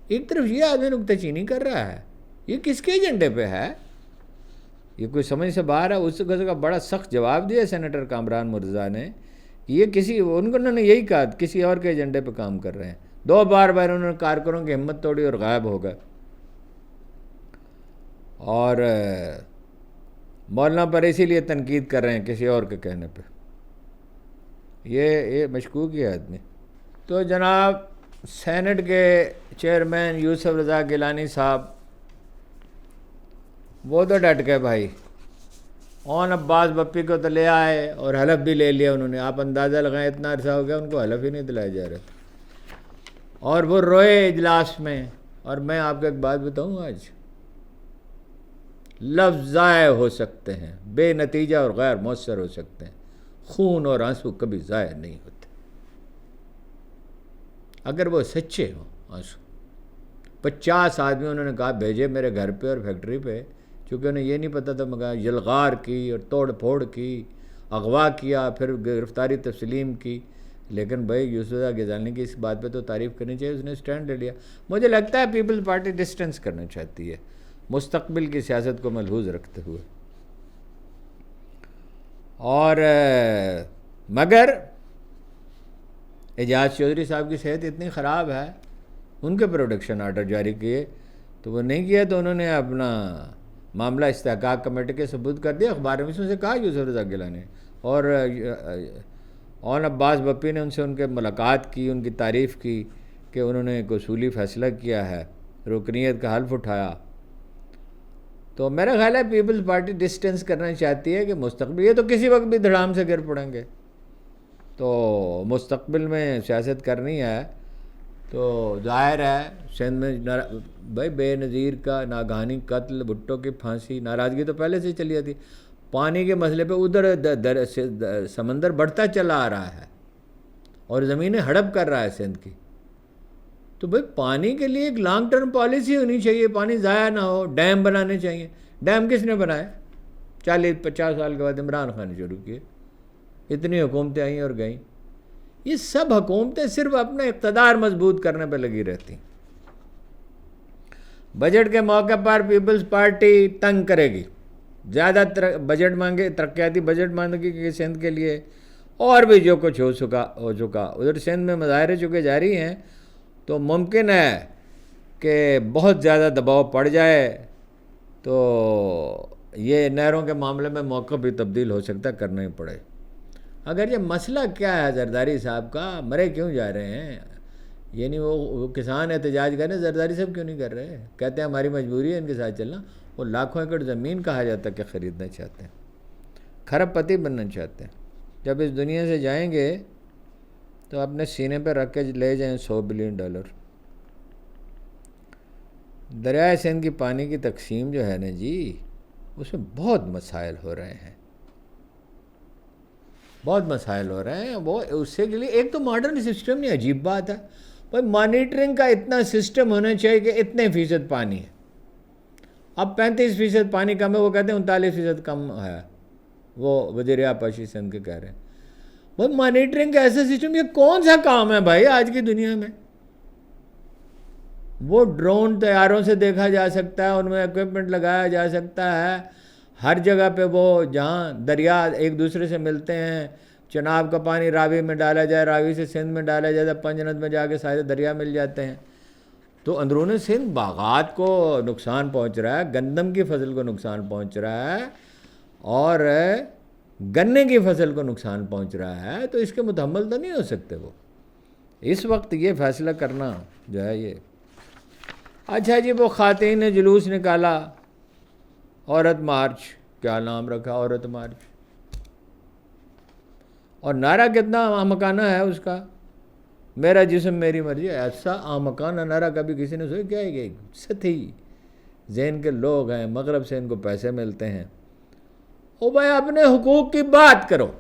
ایک طرف یہ آدمی نکتہ چینی کر رہا ہے. یہ کس کے ایجنڈے پہ ہے؟ یہ کوئی سمجھ سے باہر ہے. اس کا بڑا سخت جواب دیا سینیٹر کامران مرزا نے، یہ کسی انہوں نے یہی کہا کسی اور کے ایجنڈے پہ کام کر رہے ہیں. 2 بار انہوں نے کارکنوں کی ہمت توڑی اور غائب ہو گئے. اور مولانا پر اسی لیے تنقید کر رہے ہیں کسی اور کے کہنے پہ. یہ مشکوک ہے آدمی. تو جناب سینٹ کے چیئرمین یوسف رضا گیلانی صاحب، وہ تو ڈٹ گئے بھائی. اون عباس بپی کو تو لے آئے اور حلف بھی لے لیا انہوں نے. آپ اندازہ لگائیں اتنا عرصہ ہو گیا ان کو حلف ہی نہیں دلائے جا رہے تھے، اور وہ روئے اجلاس میں. اور میں آپ کو ایک بات بتاؤں، آج لفظ ضائع ہو سکتے ہیں، بے نتیجہ اور غیر مؤثر ہو سکتے ہیں، خون اور آنسو کبھی ضائع نہیں ہوتے اگر وہ سچے ہوں آنسو. 50 آدمی انہوں نے کہا بھیجے میرے گھر پہ اور فیکٹری پہ، چونکہ انہیں یہ نہیں پتہ تھا، مگر یلغار کی اور توڑ پھوڑ کی، اغوا کیا، پھر گرفتاری تسلیم کی. لیکن بھائی یوسف رضا گیلانی کی اس بات پہ تو تعریف کرنی چاہیے، اس نے سٹینڈ لے لیا. مجھے لگتا ہے پیپلز پارٹی ڈسٹنس کرنا چاہتی ہے مستقبل کی سیاست کو ملحوظ رکھتے ہوئے. اور مگر اعجاز چودھری صاحب کی صحت اتنی خراب ہے، ان کے پروڈکشن آرڈر جاری کیے تو وہ نہیں کیا، تو انہوں نے اپنا معاملہ استحقاق کمیٹی کے ثبوت کر دیا. اخبار نویسوں سے کہا یوسف رضا گیلانی، اور اون عباس بپی نے ان سے ان کے ملاقات کی، ان کی تعریف کی کہ انہوں نے ایک اصولی فیصلہ کیا ہے، رکنیت کا حلف اٹھایا. تو میرا خیال ہے پیپلز پارٹی ڈسٹینس کرنا چاہتی ہے کہ مستقبل، یہ تو کسی وقت بھی دھڑام سے گر پڑیں گے، تو مستقبل میں سیاست کرنی ہے تو ظاہر ہے سندھ میں بھائی بے نظیر کا ناگہانی قتل، بھٹو کی پھانسی، ناراضگی تو پہلے سے ہی چلی جاتی، پانی کے مسئلے پہ ادھر سمندر بڑھتا چلا آ رہا ہے اور زمینیں ہڑپ کر رہا ہے سندھ کی، تو بھائی پانی کے لیے ایک لانگ ٹرم پالیسی ہونی چاہیے، پانی ضائع نہ ہو، ڈیم بنانے چاہیے۔ ڈیم کس نے بنائے؟ 40-50 سال کے بعد عمران خان نے شروع کیے، اتنی حکومتیں آئیں اور گئیں، یہ سب حکومتیں صرف اپنا اقتدار مضبوط کرنے پہ لگی رہتی۔ بجٹ کے موقع پر پیپلز پارٹی تنگ کرے گی، زیادہ بجٹ مانگے، ترقیاتی بجٹ مانگے گی سندھ کے لیے، اور بھی جو کچھ ہو چکا ادھر سندھ میں مظاہرے چکے جاری ہیں، تو ممکن ہے کہ بہت زیادہ دباؤ پڑ جائے تو یہ نہروں کے معاملے میں موقع بھی تبدیل ہو سکتا ہے، کرنا ہی پڑے۔ اگر یہ مسئلہ کیا ہے زرداری صاحب کا، مرے کیوں جا رہے ہیں؟ یعنی وہ کسان احتجاج کر رہے ہیں، زرداری صاحب کیوں نہیں کر رہے؟ کہتے ہیں ہماری مجبوری ہے ان کے ساتھ چلنا، وہ لاکھوں ایکڑ زمین کہا جاتا ہے کہ خریدنا چاہتے ہیں، کھرب پتی بننا چاہتے ہیں۔ جب اس دنیا سے جائیں گے تو اپنے سینے پہ رکھ کے لے جائیں $100 بلین۔ دریائے سندھ کی پانی کی تقسیم جو ہے نا جی، اس میں بہت مسائل ہو رہے ہیں، بہت مسائل ہو رہے ہیں۔ وہ اس سے کے لیے ایک تو ماڈرن سسٹم نہیں، عجیب بات ہے بھائی، مانیٹرنگ کا اتنا سسٹم ہونا چاہیے کہ اتنے فیصد پانی ہے، اب 35% پانی کم ہے، وہ کہتے ہیں 39% کم ہے، وہ وزیر آبپاشی سندھ کے کہہ رہے ہیں۔ بھائی مانیٹرنگ کا ایسا سسٹم، یہ کون سا کام ہے بھائی آج کی دنیا میں؟ وہ ڈرون طیاروں سے دیکھا جا سکتا ہے، ان میں ایکوپمنٹ لگایا جا سکتا ہے، ہر جگہ پہ وہ جہاں دریا ایک دوسرے سے ملتے ہیں، چناب کا پانی راوی میں ڈالا جائے، راوی سے سندھ میں ڈالا جائے، پنجنت میں جا کے سارے دریا مل جاتے ہیں، تو اندرون سندھ باغات کو نقصان پہنچ رہا ہے، گندم کی فصل کو نقصان پہنچ رہا ہے، اور گنے کی فصل کو نقصان پہنچ رہا ہے، تو اس کے متحمل تو نہیں ہو سکتے وہ۔ اس وقت یہ فیصلہ کرنا جو ہے یہ اچھا جی، وہ خواتین نے جلوس نکالا، عورت مارچ، کیا نام رکھا عورت مارچ، اور نعرہ کتنا آمکانہ ہے اس کا، میرا جسم میری مرضی۔ ایسا آمکانہ نعرہ کبھی کسی نے سوچا؟ کیا ہے کہ سطحی ذہن کے لوگ ہیں، مغرب سے ان کو پیسے ملتے ہیں، او بھائی اپنے حقوق کی بات کرو۔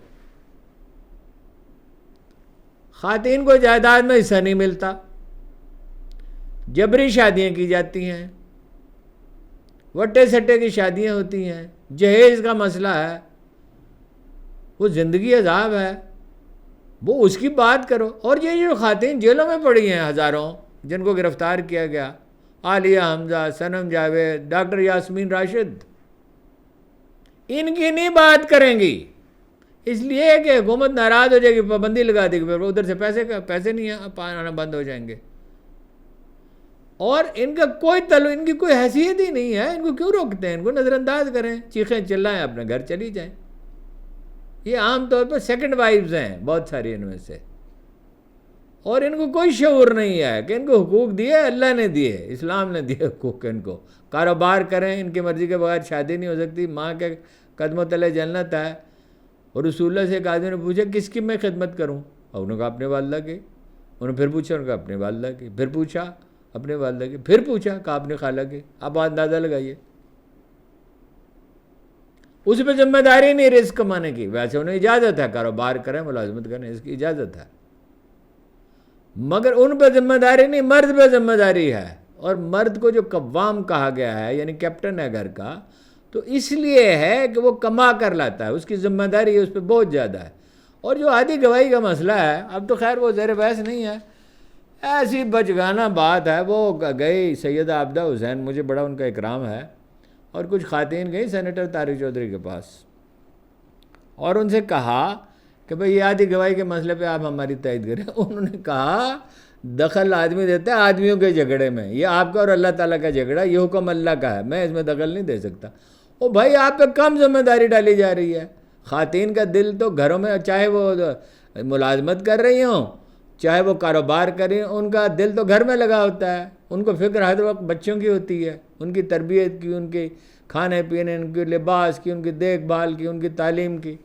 خواتین کو جائیداد میں حصہ نہیں ملتا، جبری شادیاں کی جاتی ہیں، وٹے سٹے کی شادیاں ہوتی ہیں، جہیز کا مسئلہ ہے، وہ زندگی عذاب ہے، وہ اس کی بات کرو۔ اور یہ جو خواتین جیلوں میں پڑی ہیں ہزاروں، جن کو گرفتار کیا گیا، عالیہ حمزہ، صنم جاوید، ڈاکٹر یاسمین راشد، ان کی نہیں بات کریں گی، اس لیے کہ حکومت ناراض ہو جائے گی، پابندی لگا دے گی، پھر ادھر سے پیسے نہیں آنا بند ہو جائیں گے، اور ان کا کوئی ان کی کوئی حیثیت ہی نہیں ہے، ان کو کیوں روکتے ہیں؟ ان کو نظر انداز کریں، چیخیں چلائیں، اپنے گھر چلی جائیں۔ یہ عام طور پر سیکنڈ وائفز ہیں بہت ساری ان میں سے، اور ان کو کوئی شعور نہیں ہے کہ ان کو حقوق دیے اللہ نے دیے، اسلام نے دیے حقوق، ان کو کاروبار کریں، ان کی مرضی کے بغیر شادی نہیں ہو سکتی، ماں کے قدموں تلے جنت ہے۔ اور رسول اللہ سے ایک آدمی نے پوچھا کس کی میں خدمت کروں؟ اور انہوں نے کہا اپنے والدہ کی، انہوں نے پھر پوچھا، انہوں نے کہا اپنے والدہ کی، پھر پوچھا اپنے والدہ کی، پھر پوچھا، کہا اپنے خالہ کی۔ اب اندازہ لگائیے، اس پہ ذمہ داری نہیں رزق کمانے کی، ویسے انہیں اجازت ہے کاروبار کریں، ملازمت کریں، اس کی اجازت ہے، مگر ان پہ ذمہ داری نہیں، مرد پہ ذمہ داری ہے۔ اور مرد کو جو قوام کہا گیا ہے، یعنی کیپٹن ہے گھر کا، تو اس لیے ہے کہ وہ کما کر لاتا ہے، اس کی ذمہ داری اس پہ بہت زیادہ ہے۔ اور جو آدھی گواہی کا مسئلہ ہے، اب تو خیر وہ زیر بحث نہیں ہے، ایسی بچگانہ بات ہے۔ وہ گئی سیدہ عابدہ حسین، مجھے بڑا ان کا اکرام ہے، اور کچھ خواتین گئی سینیٹر طارق چودھری کے پاس، اور ان سے کہا کہ بھئی یہ آدھی گواہی کے مسئلے پہ آپ ہماری تائید کریں۔ انہوں نے کہا دخل آدمی دیتا ہے آدمیوں کے جھگڑے میں، یہ آپ کا اور اللہ تعالیٰ کا جھگڑا، یہ حکم اللہ کا ہے، میں اس میں دخل نہیں دے سکتا۔ او بھائی آپ پہ کم ذمہ داری ڈالی جا رہی ہے۔ خواتین کا دل تو گھروں میں، چاہے وہ ملازمت کر رہی ہوں، چاہے وہ کاروبار کر رہی ہوں، ان کا دل تو گھر میں لگا ہوتا ہے، ان کو فکر ہر وقت بچوں کی ہوتی ہے، ان کی تربیت کی، ان کی کھانے پینے، ان کے لباس کی، ان کی دیکھ بھال کی، ان کی تعلیم کی،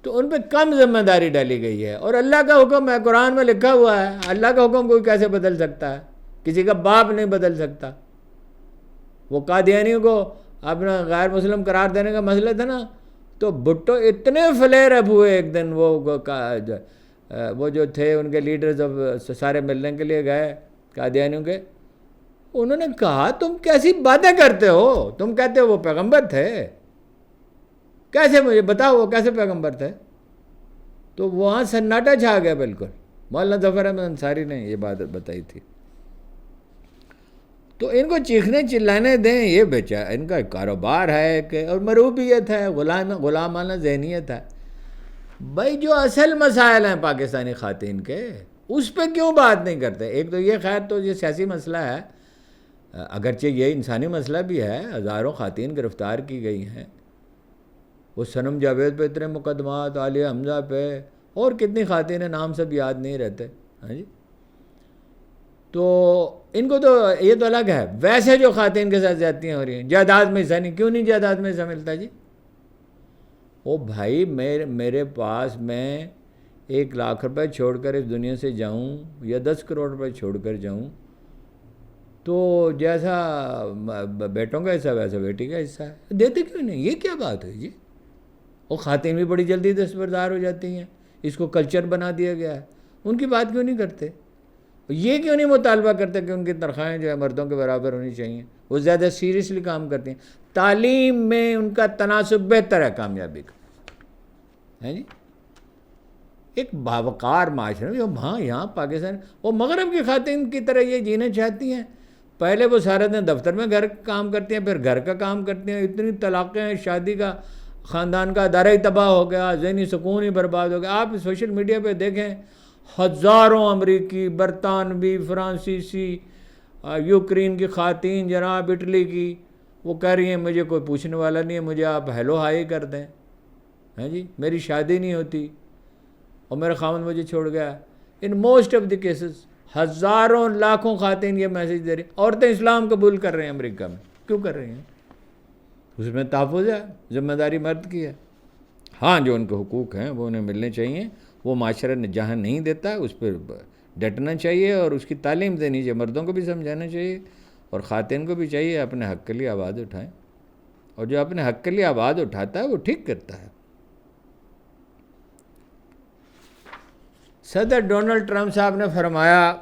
تو ان پہ کم ذمہ داری ڈالی گئی ہے۔ اور اللہ کا حکم ہے، قرآن میں لکھا ہوا ہے، اللہ کا حکم کوئی کیسے بدل سکتا ہے؟ کسی کا باپ نہیں بدل سکتا۔ وہ قادیانیوں کو اپنا غیر مسلم قرار دینے کا مسئلہ تھا نا، تو بھٹو اتنے فلیئر اپ ہوئے ایک دن، وہ جو تھے ان کے لیڈرز سارے ملنے کے لیے گئے قادیانیوں کے، انہوں نے کہا تم کیسی باتیں کرتے ہو، تم کہتے ہو وہ پیغمبر تھے، کیسے مجھے بتاؤ وہ کیسے پیغمبر تھے؟ تو وہاں سناٹا چھا گیا بالکل۔ مولانا ظفر احمد انصاری نے یہ بات بتائی تھی۔ تو ان کو چیخنے چلانے دیں، یہ بیچا ان کا کاروبار ہے کہ، اور مروبیت ہے، غلامانہ ذہنیت ہے۔ بھائی جو اصل مسائل ہیں پاکستانی خواتین کے، اس پہ کیوں بات نہیں کرتے؟ ایک تو یہ، خیر تو یہ سیاسی مسئلہ ہے، اگرچہ یہ انسانی مسئلہ بھی ہے، ہزاروں خواتین گرفتار کی گئی ہیں، وہ صنم جاوید پہ اتنے مقدمات، عالیہ حمزہ پہ، اور کتنی خواتین نام سب یاد نہیں رہتے، ہاں جی۔ تو ان کو تو یہ تو الگ ہے، ویسے جو خواتین کے ساتھ زیادتیاں ہو رہی ہیں، جائیداد میں حصہ نہیں، کیوں نہیں جائیداد میں حصہ ملتا جی؟ او بھائی میرے پاس میں 1,00,000 روپے چھوڑ کر اس دنیا سے جاؤں یا 10 کروڑ روپے چھوڑ کر جاؤں، تو جیسا بیٹوں کا حصہ ویسا بیٹی کا حصہ ہے، دیتے کیوں نہیں؟ یہ کیا بات ہے جی؟ وہ خواتین بھی بڑی جلدی دستبردار ہو جاتی ہیں، اس کو کلچر بنا دیا گیا ہے، ان کی بات کیوں نہیں کرتے؟ یہ کیوں نہیں مطالبہ کرتے کہ ان کی تنخواہیں جو ہے مردوں کے برابر ہونی چاہیے؟ وہ زیادہ سیریسلی کام کرتے ہیں، تعلیم میں ان کا تناسب بہتر ہے کامیابی کا، ہے جی۔ ایک باوقار معاشرہ جو ہاں یہاں پاکستان، وہ مغرب کی خواتین کی طرح یہ جینا چاہتی ہیں، پہلے وہ سارے دن دفتر میں گھر کام کرتی ہیں، پھر گھر کا کام کرتی ہیں، اتنی طلاقیں ہیں، شادی کا خاندان کا ادارہ ہی تباہ ہو گیا، ذہنی سکون ہی برباد ہو گیا۔ آپ سوشل میڈیا پہ دیکھیں، ہزاروں امریکی، برطانوی، فرانسیسی، یوکرین کی خواتین، جناب اٹلی کی، وہ کہہ رہی ہیں مجھے کوئی پوچھنے والا نہیں ہے، مجھے آپ ہیلو ہائی کر دیں، ہیں جی، میری شادی نہیں ہوتی اور میرا خاوند مجھے چھوڑ گیا۔ In most of the cases ہزاروں لاکھوں خواتین یہ میسیج دے رہی ہیں۔ عورتیں اسلام قبول کر رہے ہیں امریکہ میں، کیوں کر رہی ہیں؟ اس میں تحفظ ہے، ذمہ داری مرد کی ہے۔ ہاں جو ان کے حقوق ہیں وہ انہیں ملنے چاہیے، وہ معاشرہ جہاں نہیں دیتا اس پہ ڈٹنا چاہیے، اور اس کی تعلیم دینی چاہیے، مردوں کو بھی سمجھانا چاہیے اور خواتین کو بھی چاہیے اپنے حق کے لیے آواز اٹھائیں، اور جو اپنے حق کے لیے آواز اٹھاتا ہے وہ ٹھیک کرتا ہے۔ صدر ڈونلڈ ٹرمپ صاحب نے فرمایا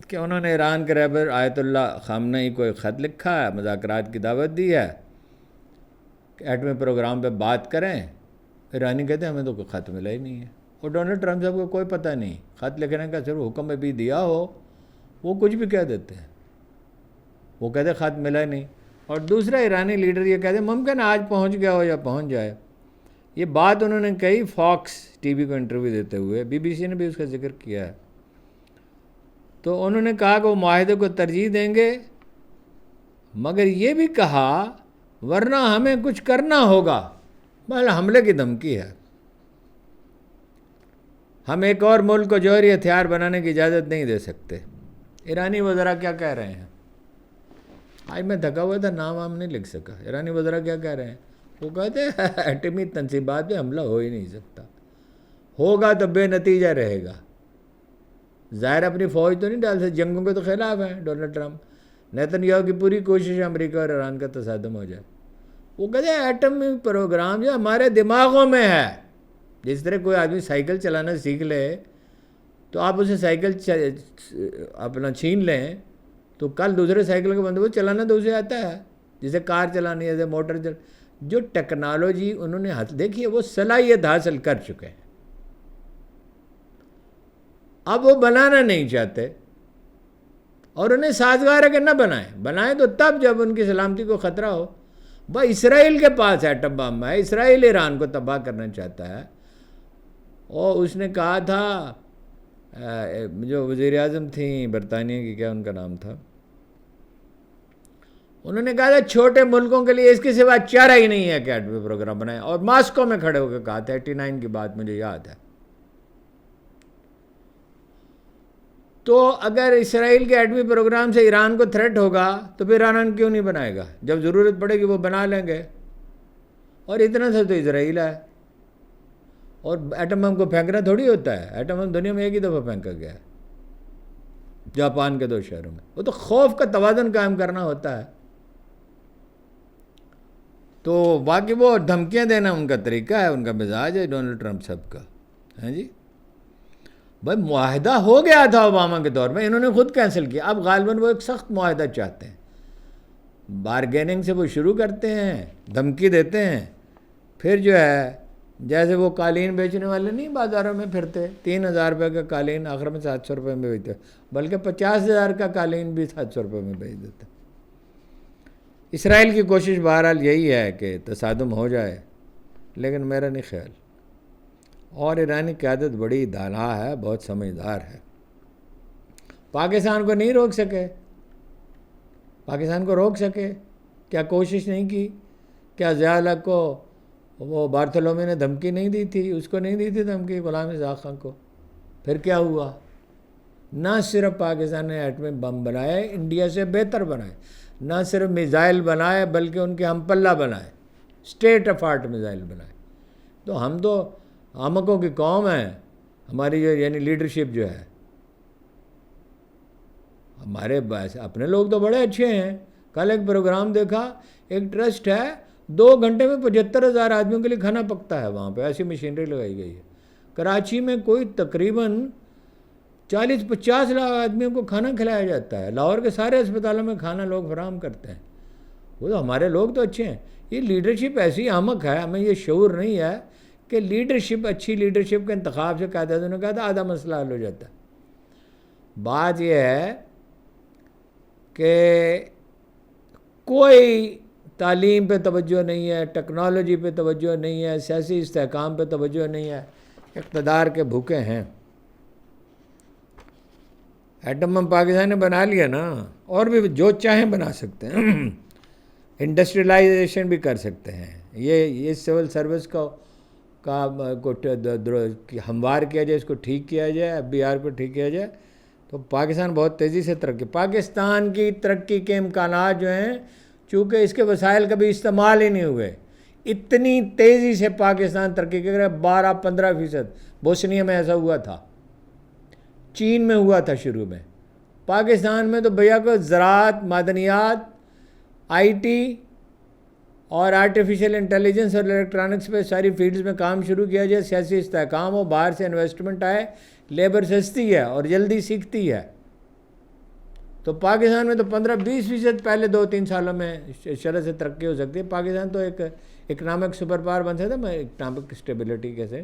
کہ انہوں نے ایران کے رہبر آیت اللہ خامنئی کو ایک خط لکھا ہے، مذاکرات کی دعوت دی ہے کہ ایٹمی پروگرام پہ بات کریں۔ ایرانی کہتے ہیں ہمیں تو کوئی خط ملا ہی نہیں ہے، اور ڈونلڈ ٹرمپ صاحب کو کوئی پتہ نہیں، خط لکھنے کا صرف حکم بھی دیا ہو وہ کچھ بھی کہہ دیتے ہیں، وہ کہتے خط ملا ہی نہیں۔ اور دوسرا ایرانی لیڈر یہ کہتے ہیں ممکن آج پہنچ گیا ہو یا پہنچ جائے۔ یہ بات انہوں نے کہی فاکس ٹی وی کو انٹرویو دیتے ہوئے، بی بی سی نے بھی اس کا ذکر کیا ہے۔ تو انہوں نے کہا کہ وہ معاہدے کو ترجیح دیں گے، مگر یہ بھی کہا ورنہ ہمیں کچھ کرنا ہوگا، مطلب حملے کی دھمکی ہے، ہم ایک اور ملک کو جوہری ہتھیار بنانے کی اجازت نہیں دے سکتے۔ ایرانی وزراء کیا کہہ رہے ہیں؟ آج میں تھکا ہوا تھا، نام ہم نہیں لکھ سکا۔ ایرانی وزراء کیا کہہ رہے ہیں؟ وہ کہتے ہیں ایٹمی تنصیبات پہ حملہ ہو ہی نہیں سکتا، ہوگا تو بے نتیجہ رہے گا۔ ظاہر اپنی فوج تو نہیں ڈال سکتے، جنگوں کے تو خلاف ہیں ڈونلڈ ٹرمپ۔ نیتن یاہو کی پوری کوشش ہے امریکہ اور ایران کا تصادم ہو جائے۔ وہ کہتے ہیں ایٹمی پروگرام جو ہمارے دماغوں میں ہے، جس طرح کوئی آدمی سائیکل چلانا سیکھ لے تو آپ اسے سائیکل اپنا چھین لیں تو کل دوسرے سائیکل کا بندوبست چلانا تو اسے آتا ہے، جسے کار چلانی ہے، جیسے موٹر جو ٹیکنالوجی انہوں نے دیکھی ہے وہ صلاحیت حاصل کر چکے ہیں، اب وہ بنانا نہیں چاہتے، اور انہیں سازگار ہے کہ نہ بنائیں تو تب جب ان کی سلامتی کو خطرہ ہو۔ بھائی اسرائیل کے پاس ایٹم بم ہے، اسرائیل ایران کو تباہ کرنا چاہتا ہے، اور اس نے کہا تھا جو وزیر اعظم تھیں برطانیہ کی، کیا ان کا نام تھا، انہوں نے کہا تھا چھوٹے ملکوں کے لیے اس کے سوا چارہ ہی نہیں ہے کہ ایٹمی پروگرام بنائیں، اور ماسکو میں کھڑے ہو کے کہا تھا، 89 کی بات مجھے یاد ہے۔ تو اگر اسرائیل کے ایٹمی پروگرام سے ایران کو تھریٹ ہوگا تو پھر ایران کیوں نہیں بنائے گا؟ جب ضرورت پڑے گی وہ بنا لیں گے. اور اتنا سا تو اسرائیل ہے. اور ایٹم بم کو پھینکنا تھوڑی ہوتا ہے. ایٹم بم دنیا میں ایک ہی دفعہ پھینکا گیا ہے، جاپان کے 2 شہروں میں. وہ تو خوف کا توازن قائم کرنا ہوتا ہے. تو باقی وہ دھمکیاں دینا ان کا طریقہ ہے، ان کا مزاج ہے ڈونلڈ ٹرمپ صاحب کا. ہیں جی بھائی، معاہدہ ہو گیا تھا اوباما کے دور میں، انہوں نے خود کینسل کیا. اب غالباً وہ ایک سخت معاہدہ چاہتے ہیں. بارگیننگ سے وہ شروع کرتے ہیں، دھمکی دیتے ہیں، پھر جو ہے جیسے وہ قالین بیچنے والے نہیں بازاروں میں پھرتے، 3,000 روپے کا قالین آخر میں 700 روپے میں بیچتے، بلکہ 50,000 کا قالین بھی 700 روپے میں بیچ دیتے. اسرائیل کی کوشش بہرحال یہی ہے کہ تصادم ہو جائے، لیکن میرا نہیں خیال. اور ایرانی قیادت بڑی دانا ہے، بہت سمجھدار ہے. پاکستان کو نہیں روک سکے. پاکستان کو روک سکے؟ کیا کوشش نہیں کی؟ کیا ضیاء الحق کو وہ بارتھولومے نے دھمکی نہیں دی تھی؟ اس کو نہیں دی تھی دھمکی غلام اسحاق خان کو؟ پھر کیا ہوا؟ نہ صرف پاکستان نے ایٹمی بم بنائے، انڈیا سے بہتر بنائے. نہ صرف میزائل بنائے بلکہ ان کے ہم پلہ بنائے، اسٹیٹ آف آرٹ میزائل بنائے. تو ہم تو احمقوں کی قوم ہے. ہماری جو یعنی لیڈرشپ جو ہے، ہمارے اپنے لوگ تو بڑے اچھے ہیں. کل ایک پروگرام دیکھا، ایک ٹرسٹ ہے 2 گھنٹے میں 75,000 آدمیوں کے لیے کھانا پکتا ہے وہاں پہ. ایسی مشینری لگائی گئی ہے. کراچی میں کوئی تقریباً 40-50 لاکھ آدمیوں کو کھانا کھلایا جاتا ہے. لاہور کے سارے اسپتالوں میں کھانا لوگ فراہم کرتے ہیں. وہ تو ہمارے لوگ تو اچھے ہیں. یہ لیڈرشپ ایسی احمق ہے، ہمیں یہ شعور نہیں ہے کہ لیڈرشپ، اچھی لیڈرشپ کے انتخاب سے قائد اعظم نے کہا تھا آدھا مسئلہ حل ہو جاتا ہے. بات یہ ہے کہ کوئی تعلیم پہ توجہ نہیں ہے، ٹیکنالوجی پہ توجہ نہیں ہے، سیاسی استحکام پہ توجہ نہیں ہے. اقتدار کے بھوکے ہیں. ایٹم بم پاکستان نے بنا لیا نا، اور بھی جو چاہیں بنا سکتے ہیں. انڈسٹریلائزیشن بھی کر سکتے ہیں. یہ سول سروس کو ہموار کیا جائے، اس کو ٹھیک کیا جائے، FBR کو ٹھیک کیا جائے تو پاکستان بہت تیزی سے ترقی. پاکستان کی ترقی کے امکانات جو ہیں، چونکہ اس کے وسائل کبھی استعمال ہی نہیں ہوئے، اتنی تیزی سے پاکستان ترقی کر رہا ہے. 12-15%. بوسنیا میں ایسا ہوا تھا، چین میں ہوا تھا شروع میں. پاکستان میں تو بھیا کو زراعت، معدنیات، IT اور آرٹیفیشل انٹیلیجنس اور الیکٹرانکس پہ ساری فیلڈز میں کام شروع کیا جائے. سیاسی استحکام ہو، باہر سے انویسٹمنٹ آئے، لیبر سستی ہے اور جلدی سیکھتی ہے. تو پاکستان میں تو 15-20% پہلے 2-3 سالوں میں شرح سے ترقی ہو سکتی ہے. پاکستان تو ایک اکنامک سپر پاور بن سکتا ہے. اکنامک اسٹیبلٹی کیسے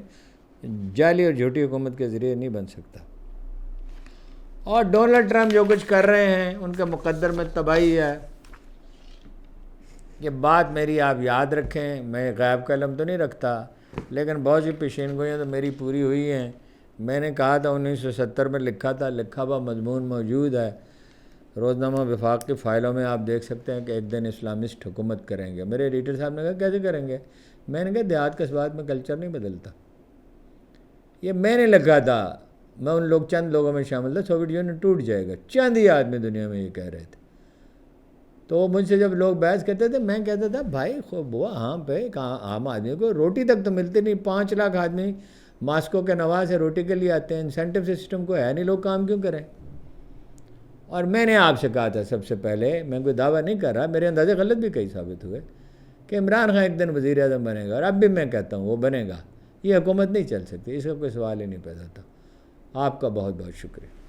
جعلی اور جھوٹی حکومت کے ذریعے نہیں بن سکتا. اور ڈونلڈ ٹرمپ جو کچھ کر رہے ہیں ان کے مقدر میں تباہی ہے. یہ بات میری آپ یاد رکھیں. میں غیب کا علم تو نہیں رکھتا، لیکن بہت سی پیشین گوئیاں تو میری پوری ہوئی ہیں. میں نے کہا تھا 1970 میں لکھا تھا، لکھا ہوا مضمون موجود ہے روزنامہ وفاق کی فائلوں میں. آپ دیکھ سکتے ہیں کہ ایک دن اسلامسٹ حکومت کریں گے. میرے ایڈیٹر صاحب نے کہا کیسے کریں گے؟ میں نے کہا دیہات قصبات میں کلچر نہیں بدلتا. یہ میں نے لکھا تھا. میں ان چند لوگوں میں شامل تھا. سوویٹ یونین ٹوٹ جائے گا، چند ہی آدمی دنیا میں یہ کہہ رہے تھے. تو مجھ سے جب لوگ بحث کرتے تھے، میں کہتا تھا بھائی وہ عام آدمی کو روٹی تک تو ملتی نہیں. 5 لاکھ آدمی ماسکو کے نواز سے روٹی کے لیے آتے ہیں. انسینٹو سسٹم کو ہے نہیں، لوگ کام کیوں کریں؟ اور میں نے آپ سے کہا تھا سب سے پہلے، میں کوئی دعویٰ نہیں کر رہا، میرے اندازے غلط بھی کئی ثابت ہوئے، کہ عمران خان ایک دن وزیر اعظم بنے گا. اور اب بھی میں کہتا ہوں وہ بنے گا. یہ حکومت نہیں چل سکتی، اس کا کوئی سوال ہی نہیں پیدا تھا. آپ کا بہت بہت شکریہ.